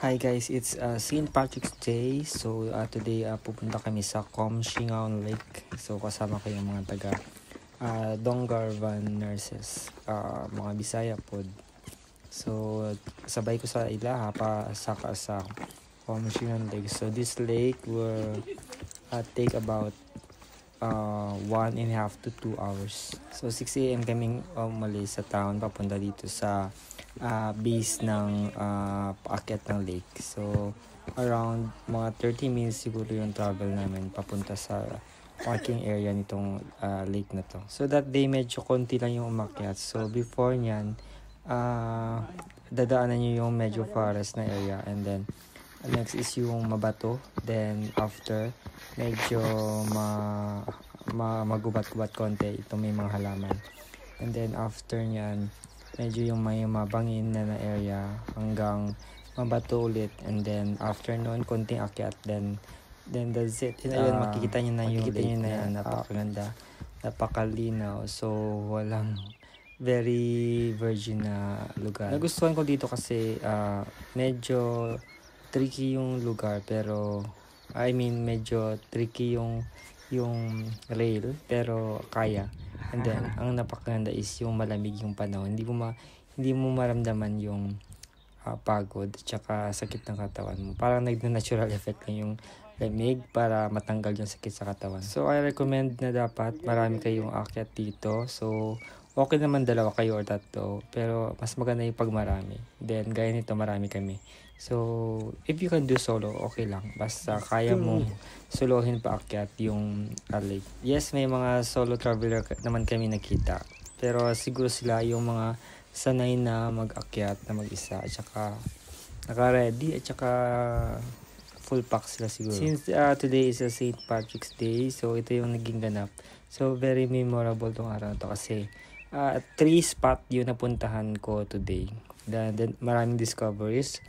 Hi guys, it's St. Patrick's Day. So today pupunta kami sa Comshingaon Lake. So kasama ko yung mga taga Dongarvan nurses, mga Bisaya pod. So sabay ko sa ila pa saka sa Comshingaon Lake. So this lake will take about 1.5 to 2 hours. So 6 a.m. kaming umalis sa town papunta dito sa base ng paakyat ng lake. So around mga 30 minutes siguro yung travel namin papunta sa parking area nitong lake na to. So that day medyo konti lang yung umakyat. So before nyan dadaanan nyo yung medyo forest na area, and then next is yung mabato, then after medyo magubat-gubat konti, ito may mga halaman, and then after nyan medyo yung may mabangin na area hanggang mabato ulit, and then after noon konting akyat, then that's it. Ayun, makikita nyo na yung lake na napakaganda, napakalinaw. So walang very virgin na lugar. Nagustuhan ko dito kasi medyo tricky yung lugar, pero medyo tricky yung rail, pero kaya. And then ang napakaganda is yung malamig yung panahon. Hindi mo maramdaman yung pagod at saka sakit ng katawan mo. Parang nag-natural effect lang yung lamig para matanggal yung sakit sa katawan. So I recommend na dapat marami kayong akyat dito. So okay naman dalawa kayo or tatlo, pero mas maganda yung pag marami. Then gaya nito, marami kami. So if you can do solo, okay lang. Basta kaya mong solohin paakyat yung lake. Yes, may mga solo traveler naman kami nakita, pero siguro sila yung mga sanay na mag-akyat na mag-isa, at saka naka-ready, at saka full pack sila siguro. Since today is a St. Patrick's Day, so ito yung naging ganap. So very memorable tong araw na to kasi 3 spot yung napuntahan ko today. Then maraming discoveries,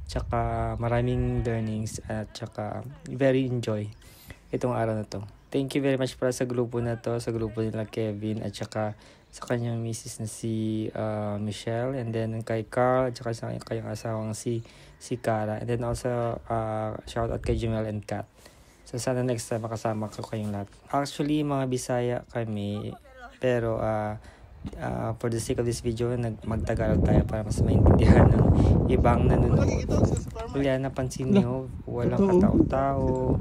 tsaka maraming learnings, at tsaka very enjoy itong araw na to. Thank you very much para sa grupo na to, sa grupo nila Kevin, at tsaka sa kanyang misis na si Michelle, and then kay Carl, at tsaka sa kanyang asawang si Cara, and then also shout out kay Jamel and Kat. So sana next time makasama ko kayong lahat. Actually mga Bisaya kami, pero for the sake of this video, magtagalog tayo para mas maintindihan ng ibang nanonood. Kaya napansin nyo, walang katao-tao,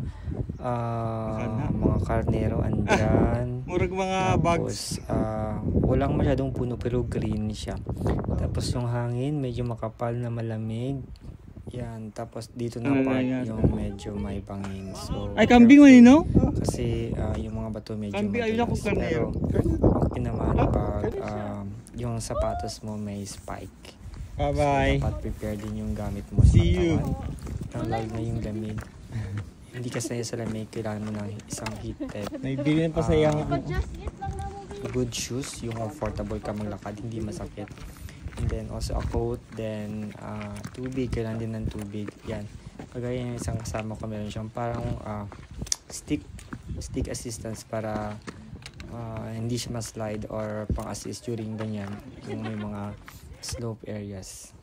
mga karnero andyan. Murag mga bugs. Walang masyadong puno pero green siya. Tapos yung hangin medyo makapal na malamig. Yan, tapos dito na part yung medyo may bangin. So ay, kambing man yun, no? Kasi yung mga bato medyo kambing, ayun ako karnero. Pero okay naman pag yung sapatos mo may spike. Bye-bye. So dapat prepare din yung gamit mo sa See you. katawan. Lalo na yung lamig. Hindi ka sanay sa lamig, kailangan mo ng isang heat tech. Nagbilin pa sa yung good shoes, yung comfortable ka maglakad, hindi masakit. And then also a coat, then tubig, kailangan din ng tubig. Yan, kagaya yung isang kasama ko, meron siyang parang stick assistance para hindi siya ma-slide or pang-assist during ganyan, yung may mga slope areas.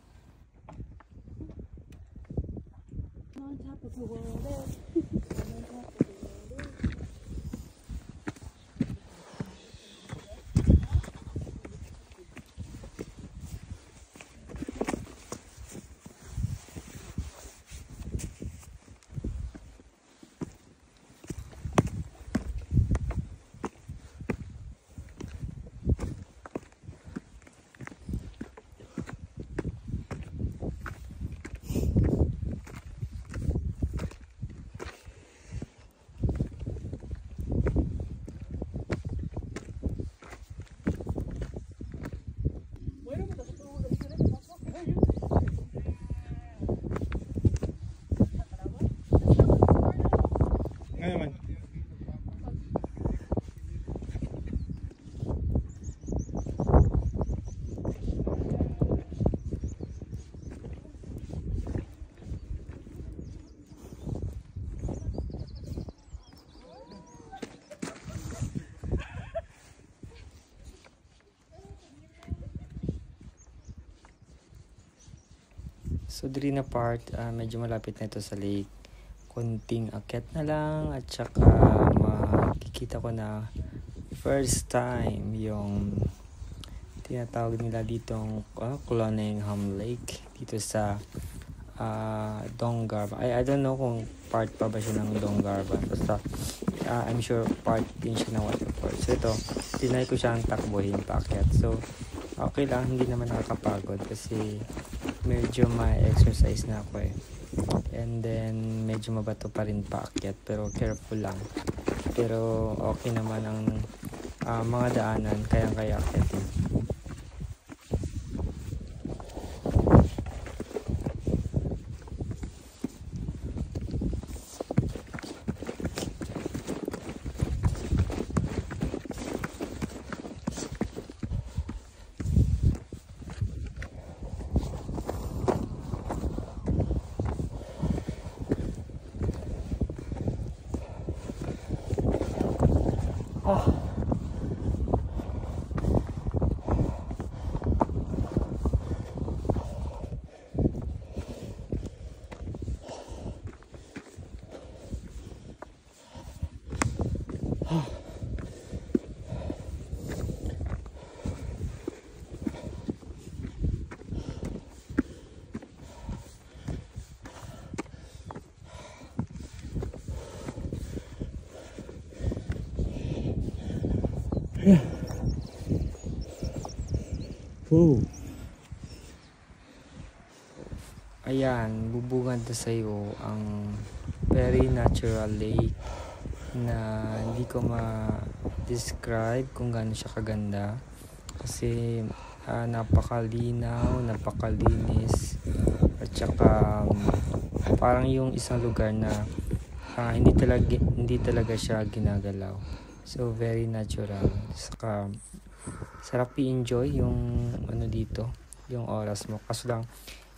So diri na part, medyo malapit na ito sa lake. Konting akyat na lang at saka makikita ko na first time yung tinatawag nila ditong Cloningham Lake dito sa Dongarba. I don't know kung part pa ba siya ng Dongarba. Basta I'm sure part din siya ng waterfall. So ito, tinay ko siyang takbuhin paakyat. So okay lang, hindi naman nakakapagod kasi medyo may exercise na ako eh. And then medyo mabato pa rin paakyat pero careful lang. Pero okay naman ang mga daanan, kayang-kaya akyatin. Wow. Ayan, bubungad na sa'yo ang very natural lake na hindi ko ma-describe kung gaano siya kaganda kasi napakalinaw, napakalinis at saka parang yung isang lugar na hindi talaga siya ginagalaw. So very natural. Saka sarap i-enjoy yung dito, yung oras mo. Kaso lang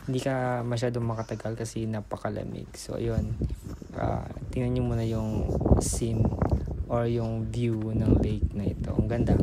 hindi ka masyadong makatagal kasi napakalamig. So ayun, tingnan nyo muna yung scene or yung view ng lake na ito. Ang ganda.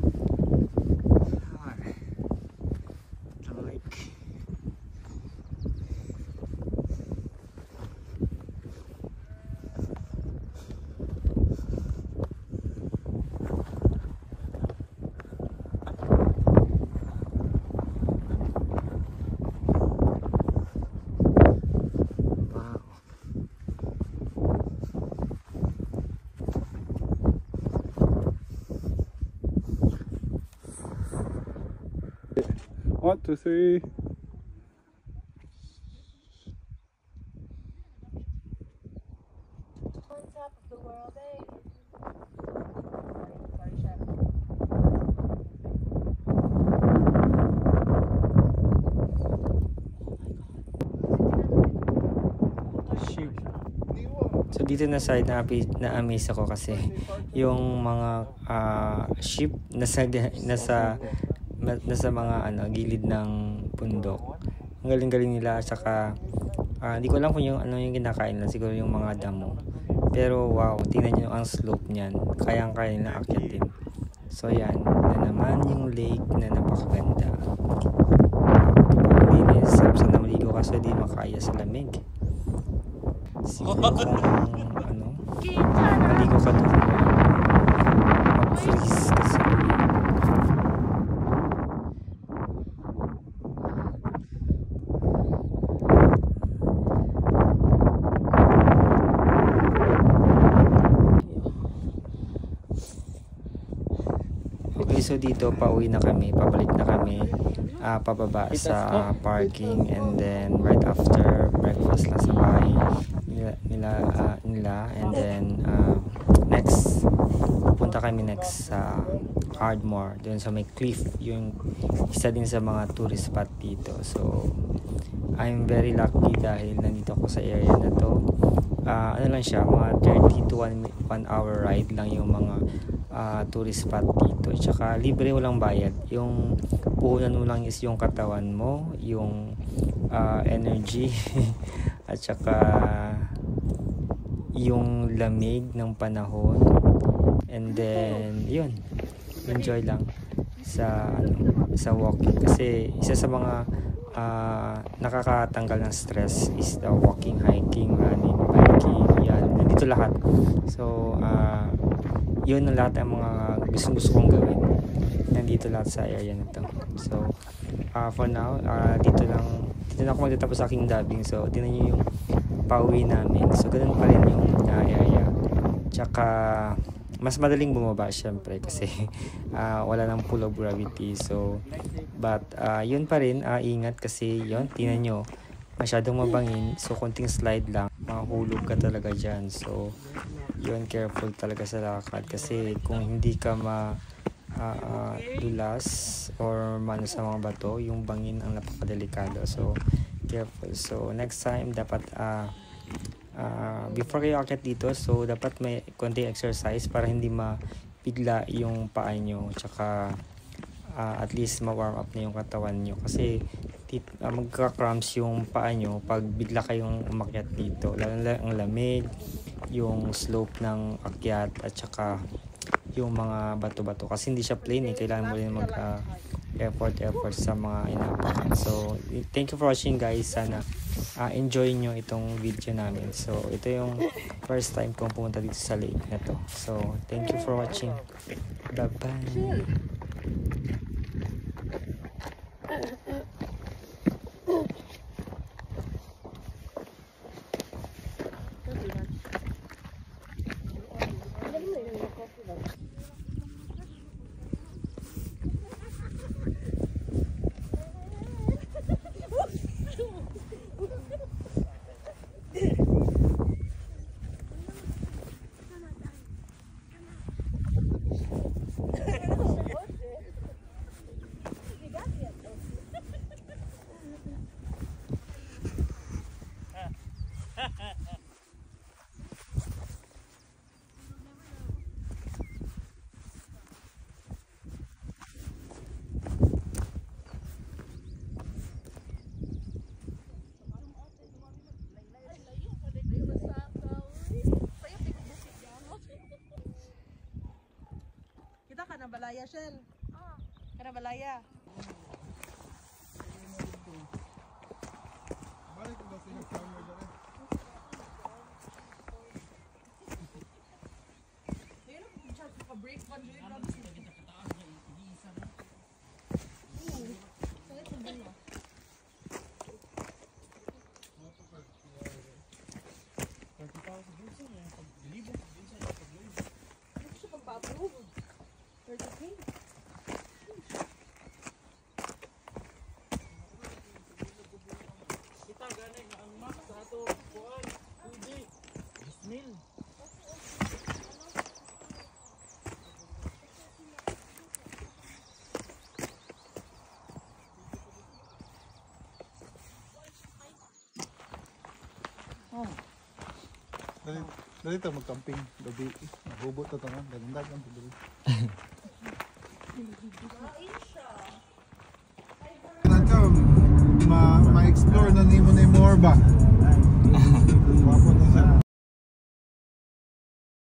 One, two, three. On top of the world, eh? So dito na side na-amaze ako kasi yung mga sheep nasa mga gilid ng bundok. Ang galing-galing nila, saka hindi ko alam kung yung kinakain nila, siguro yung mga damo. Pero wow, tingnan niyo ang slope niyan. Kayang-kaya nila akyatin. So yan, na naman yung lake na napakaganda. Linis, sarap sana maligo kaso di makaya sa lamig. Siguro kung maligo ka doon, mag-freeze kasi. Okay, so dito pauwi na kami, pabalik na kami, pababa sa parking, and then right after breakfast lang sa bahay nila, and then next pupunta kami sa Ardmore, doon sa may cliff, yung isa din sa mga tourist spot dito. So I'm very lucky dahil nandito ako sa area na to. Ano lang siya, mga 30 to 1 hour ride lang yung mga tourist spot dito. Tsaka libre, walang bayad. Yung puhunan mo lang is yung katawan mo, yung energy at saka yung lamig ng panahon, and then yun, enjoy lang sa walking kasi isa sa mga nakakatanggal ng stress is the walking, hiking, running, biking, yan, nandito lahat. So yun ang lahat ng mga gusto kong gawin, nandito lahat sa area na to. So for now, dito na ako magtatapos sa aking dubbing. So tingnan nyo yung pauwi namin. So ganun pa rin yung area, tsaka mas madaling bumaba syempre kasi wala nang pull of gravity. So but yun pa rin, ingat kasi yun, tingnan nyo, masyadong mabangin. So konting slide lang, mahulog ka talaga dyan. So yun, careful talaga sa lakad kasi kung hindi ka dulas or mano sa mga bato, yung bangin ang napakadelikado. So careful. So next time dapat before kayo akit dito, so dapat may konting exercise para hindi mabigla yung paa nyo, tsaka at least ma-warm up na yung katawan nyo kasi magka-cramps yung paa nyo pag bigla kayong umakyat dito, lalo na ang lamig, yung slope ng akyat, at tsaka yung mga bato-bato kasi hindi siya plain kailangan mo rin mag effort sa mga inapakan. So thank you for watching guys, sana enjoy nyo itong video namin. So ito yung first time kong pumunta dito sa lake na to. So thank you for watching, bye bye. Balaya, Shell. Kana balaya. Dali ito mag-camping gabi. Hubot ito nga. Dagandag ang pagdali. Ma-explore na nimo na more ba?